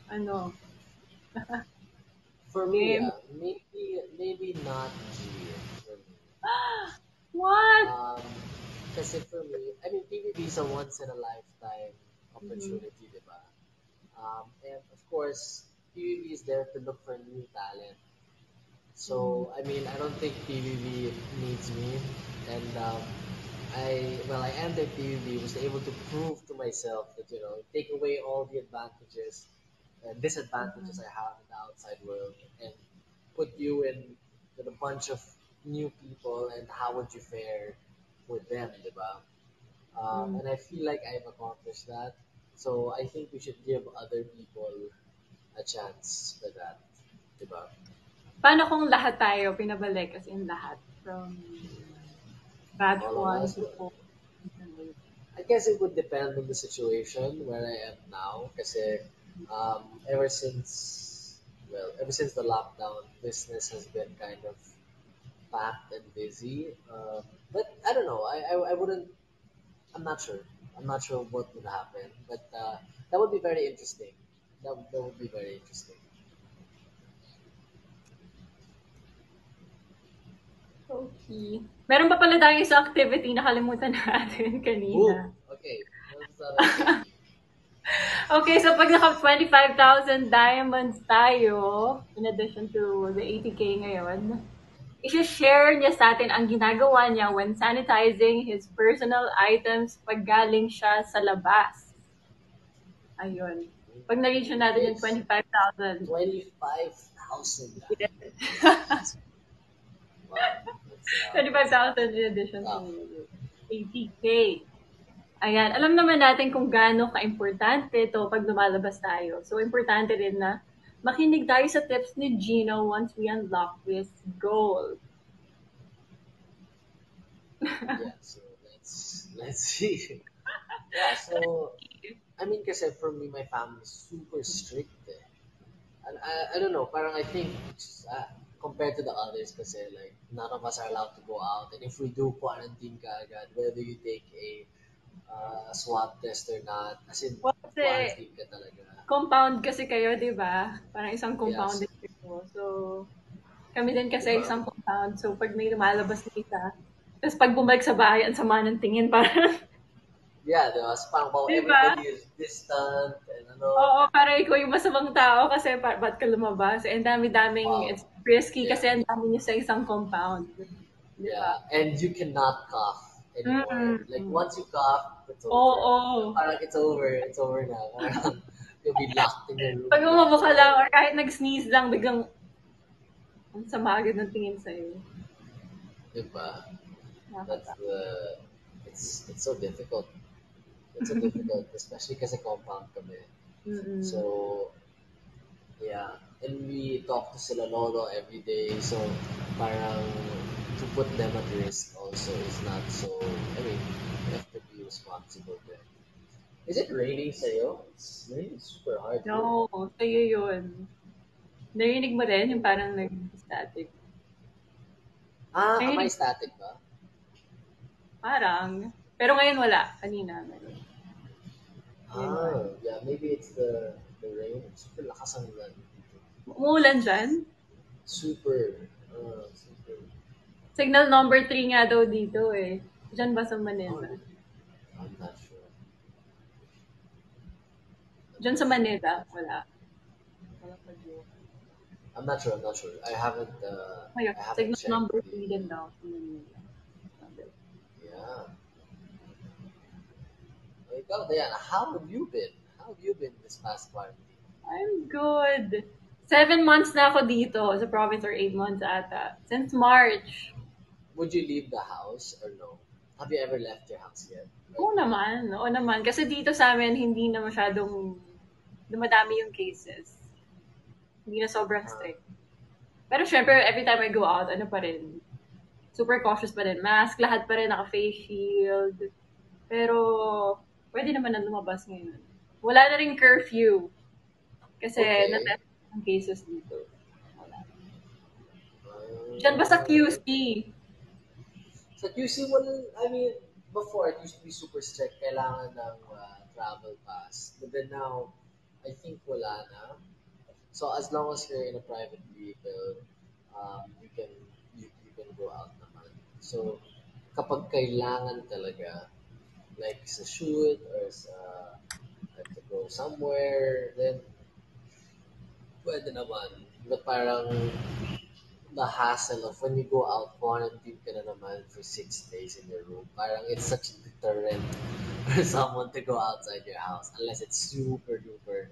Ano, For me, game? yeah, maybe not G for me. What? Um, kasi for me, I mean, PBB is a once in a lifetime Mhm. opportunity, di ba? And of course, PBB is there to look for new talent. Mhm. So, I mean, I don't think PBB needs me. And I entered PBB, was able to prove to myself that, take away all the advantages and disadvantages I have in the outside world and put you in with a bunch of new people and how would you fare with them, diba? Mhm. And I feel like I've accomplished that. So I think we should give other people a chance for that, diba? Paano kung lahat tayo pinabalik as in lahat from batch All of 1 us. to 4 and 8? I guess it would depend on the situation where I am now. Kasi ever since the lockdown, business has been kind of packed and busy. But I don't know. I wouldn't. I'm not sure. I'm not sure what would happen. But that would be very interesting. That would be very interesting. Okay. Meron pa pala tayong isang activity na kalimutan natin Boom. kanina. Okay. What's that activity? Okay, so pag naka 25,000 diamonds tayo, in addition to the 80K ngayon, i-share niya sa atin ang ginagawa niya when sanitizing his personal items pag galing siya sa labas. Ayun. Pag na-reach na natin Okay. yung 25,000. 25,000 Yes. diamonds. Wow. That's 25,000 in addition to tough. 80K. Ayan, alam naman natin kung gaano ka-importante ito pag lumalabas tayo. So, importante rin na makinig tayo sa tips ni Gino once we unlock this goal. Yeah. So let's see. Yeah. So I mean, kasi for me, my family is super strict. Eh. And I don't know, parang I think uh, compared to the others kasi like none of us are allowed to go out. And if we do, quarantine ka agad, whether you take a swab test or not, as in Well, kasi quarantine ka talaga. compound kasi kayo, di ba? Parang isang compound Yes, din kayo. So, kami din di kasi ba? isang compound. So, pag may lumalabas na isa, tapos pag bumalik sa bahay, ang sama ng tingin, parang, Yeah, di ba? So, parang di ba? everybody is distant and ano, Oo, parang ikaw yung masamang tao kasi ba't ka lumabas? Eh, ang dami-daming, wow. it's risky Yeah, kasi ang dami niyo sa isang compound. Di ba? yeah. And you cannot cough anymore. Like Mm. once you cough, it's over. Oo. Parang it's over na. Parang you'll be locked in your room Pag umubo ka lang or forever. kahit nag-sneeze lang, biglang ang sama agad ng tingin sa'yo. Diba? That's Nakakata. it's so difficult. It's so difficult, especially kasi compound kami. Mm-mm. So, yeah. And we talk to sila lolo every day. So, parang to put them at risk also is not so, I mean, you have to be responsible there. Is it raining sa'yo? It's raining super hard here. No, sa'yo yun. Narinig mo rin yung Oh. parang nag-static. Am I Narinig, static ba? parang. Pero ngayon wala. Kanina meron. Ngayon wala. Yeah, maybe it's the rain. Super lakas ang ulan. Umuulan dyan. Super, super. Signal number 3 nga daw dito eh. Diyan ba sa Oh, Manila? really? I'm not sure. I'm Diyan not sa sure. Manila, wala. Wala pa dito. I'm not sure. I'm not sure. Ayun, I haven't signal checked number the. 3 din daw sa Manila. Sabi. Yeah. Ikaw, Diana, how have you been? How have you been this past quarantine? I'm good. 7 months na ako dito sa province or 8 months ata. Since March. Would you leave the house or no? Have you ever left your house yet? Right Oo now? naman, oo naman. Kasi dito sa amin, hindi na masyadong dumadami yung cases. Hindi na sobrang Uh, strict. Pero syempre, every time I go out, ano pa rin, super cautious pa rin. Mask, lahat pa rin, naka-face shield. Pero, pwede naman na lumabas ngayon. Wala na rin curfew. Kasi, okay. na-test ang cases dito. Wala. Diyan ba sa Uh, QC? Sa QC, well, I mean, before it used to be super strict. Kailangan ng travel pass. But then now, I think wala na. So as long as you're in a private vehicle, you can you can go out naman. So kapag kailangan talaga, like sa shoot or sa to go somewhere, then pwede naman. But parang the hassle of when you go out, quarantine ka na naman for 6 days in your room. Parang it's such a deterrent for someone to go outside your house unless it's super duper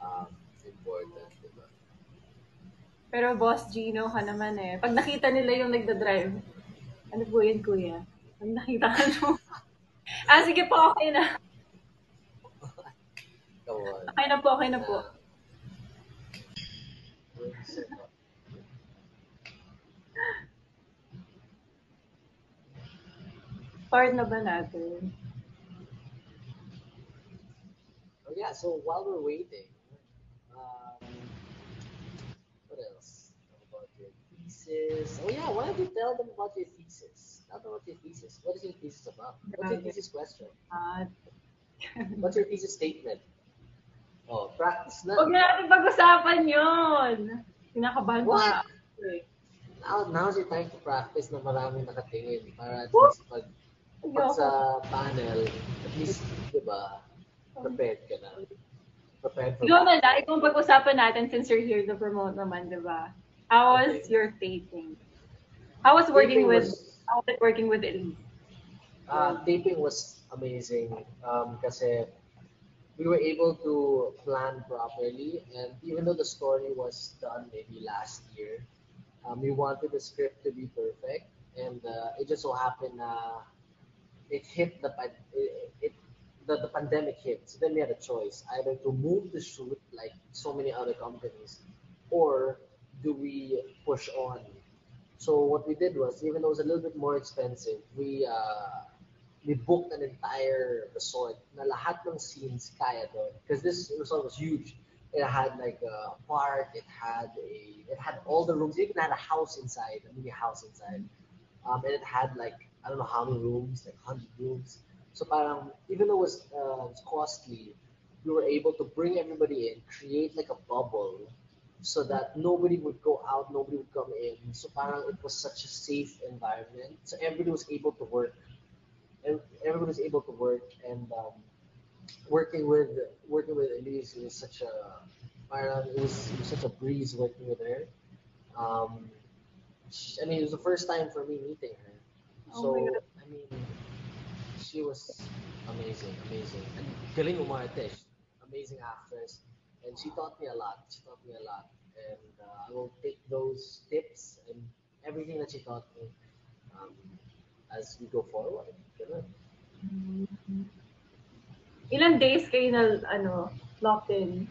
um, important, diba? Pero Boss Gino ka naman eh. Pag nakita nila yung nagda-drive, ano po yun, kuya? Pag nakita ka mo, sige po, okay na. Come on. Okay na po, okay na po. Na, yung setup. Part na ba natin? Oh yeah, so while we're waiting, um, what else? Talk about your thesis. Oh yeah, why don't you tell them about your thesis? Tell them about your thesis. What is your thesis about? What's your Grabe. thesis question? Ah, What's your thesis statement? Oh, practice Huwag na. na natin pag-usapan yun. Kinakabahan pa nga What? ako eh. Now's your time to practice na maraming nakatingin para at Woo! least pag Ayoko. sa panel, at least, di ba, prepared ka na. Prepared for Ikaw na lang, battle. ikaw ang pag-usapan natin since you're here to promote naman, di ba? How was Okay. your taping? How was Taping was working with Elise? taping was amazing kasi we were able to plan properly, and even though the story was done maybe last year, we wanted the script to be perfect, and it just so happened it hit the pandemic hit. So then we had a choice either to move the shoot like so many other companies, or do we push on. So what we did was, even though it was a little bit more expensive, we booked an entire resort na lahat ng scenes kaya doon. Because this resort was huge. It had like a park, it had all the rooms, it even had a house inside, a mini house inside. And it had like, I don't know how many rooms, like 100 rooms. So parang, even though it was costly, we were able to bring everybody in, create like a bubble so that nobody would go out, nobody would come in. So parang it was such a safe environment. So everybody was able to work. Everybody was able to work, and working with Elise was such a parang it was such a breeze working with her. Um, I mean, it was the first time for me meeting her. Oh my So God. I mean, she was amazing, amazing, and galing umarte, amazing actress, and she taught me a lot. She taught me a lot, and I will take those tips and everything that she taught me um, as we go forward. Ganun. Ilang days kayo na, locked in?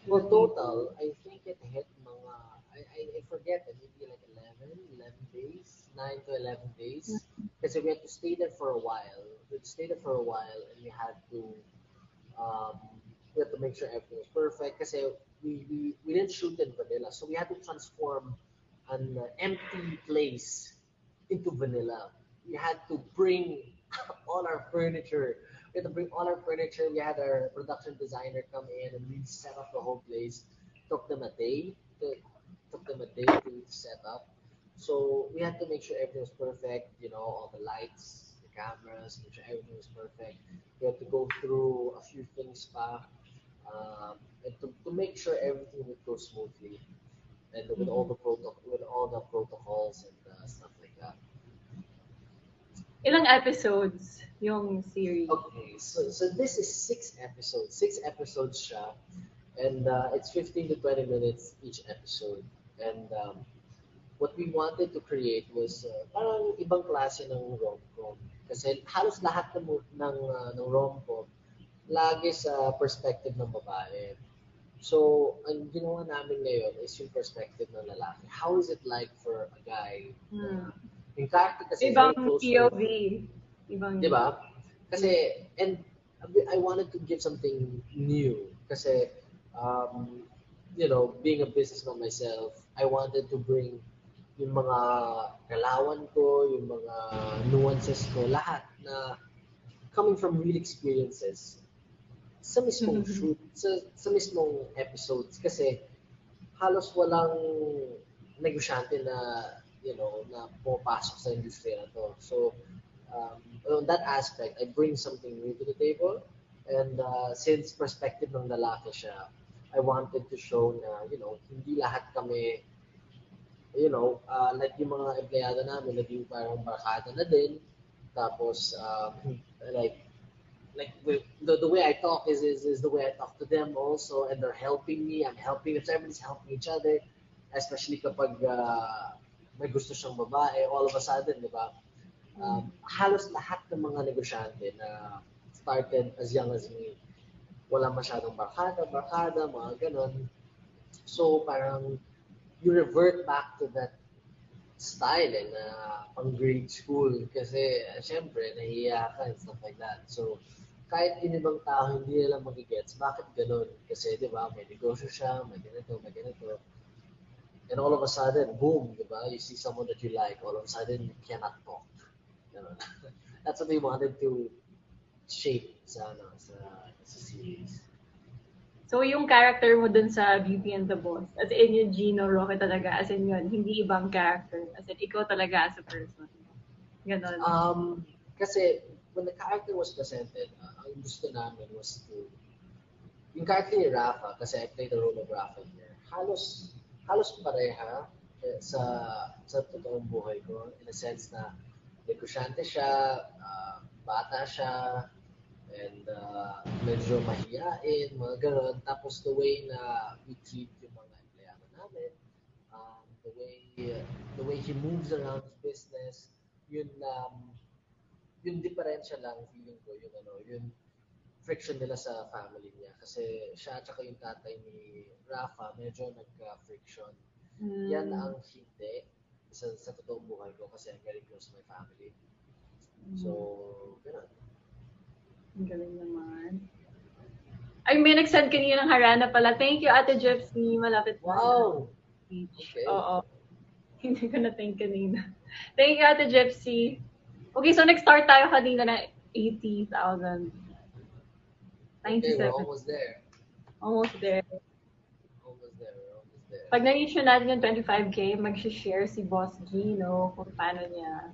Well, total, I think it hit mga, I forget, maybe like 11 days, 9 to 11 days. Kasi we had to stay there for a while. We had to stay there for a while, and um, we had to make sure everything was perfect. Kasi we didn't shoot in Manila, so we had to transform an empty place into vanilla. We had to bring all our furniture. We had to bring all our furniture. We had our production designer come in and we set up the whole place. Took them a day. To, took them a day to set up. So we had to make sure everything was perfect. You know, all the lights, the cameras, make sure everything was perfect. We had to go through a few things pa, and to make sure everything would go smoothly, and with all the protocols and stuff like that. Ilang episodes yung series? Okay, so this is 6 episodes. 6 episodes siya, and it's 15 to 20 minutes each episode. And what we wanted to create was parang ibang klase ng rom-com. Kasi halos lahat ng rom-com lagi sa perspective ng babae. So, ang ginawa namin ngayon is yung perspective ng lalaki. How is it like for a guy Hmm. na yung character kasi is Ibang very close to, POV. Ibang, di ba? Kasi, and I wanted to give something new. Kasi, um, being a businessman myself, I wanted to bring yung mga kalawan ko, yung mga nuances ko, lahat na coming from real experiences. sa mismong shoot, sa mismong episodes kasi halos walang negosyante na na pumapasok sa industriya na to. So on that aspect, I bring something new to the table. And since perspective ng lalaki siya, I wanted to show na, hindi lahat kami, like yung mga empleyado namin, naging parang barkada na din. Tapos, like, the way I talk is the way I talk to them also, and they're helping me. I'm helping them. So everybody's helping each other, especially kapag may gusto siyang babae, all of a sudden, di ba? Halos lahat ng mga negosyante na started as young as me, wala masyadong barkada, mga ganon. So parang you revert back to that style na pang grade school kasi syempre nahihiya ka and stuff like that. So kahit yung ibang tao hindi nila magigets bakit ganun kasi di ba may negosyo siya, may ganito. And all of a sudden, boom, di ba? You see someone that you like, all of a sudden you cannot talk. Ganun. That's what we wanted to shape sa series. So, yung character mo dun sa Beauty and the Boss, as in yung Gino Roque talaga, as in yun, hindi ibang character. As in, ikaw talaga as a person. Ganon. Kasi when the character was presented, ang gusto namin was yung character ni Rafa, kasi I played the role of Rafa here, halos pareha sa totoong buhay ko, in a sense na negosyante siya, bata siya, and medyo mahiyain, mga gano'n. Tapos the way na we treat yung mga empleyado namin, the way he moves around his business, yun yung diferensya lang feeling ko yung friction nila sa family niya kasi siya at saka yung tatay ni Rafa medyo nagka-friction. Yan ang hindi sa totoong buhay ko kasi I'm very close to my family. So, gano'n. Ang galing naman. Ay, may nag-send kanina ng harana pala. Thank you, Ate Gypsy. Malapit na. Wow! Okay. Oo. Hindi ko na-thank kanina. Thank you, Ate Gypsy. Okay, so nag-start tayo kanina na 80,000. 97. Okay, we're almost there. Almost there. Almost there. Pag na-reach natin yung 25K, mag-share si Boss Gino kung paano niya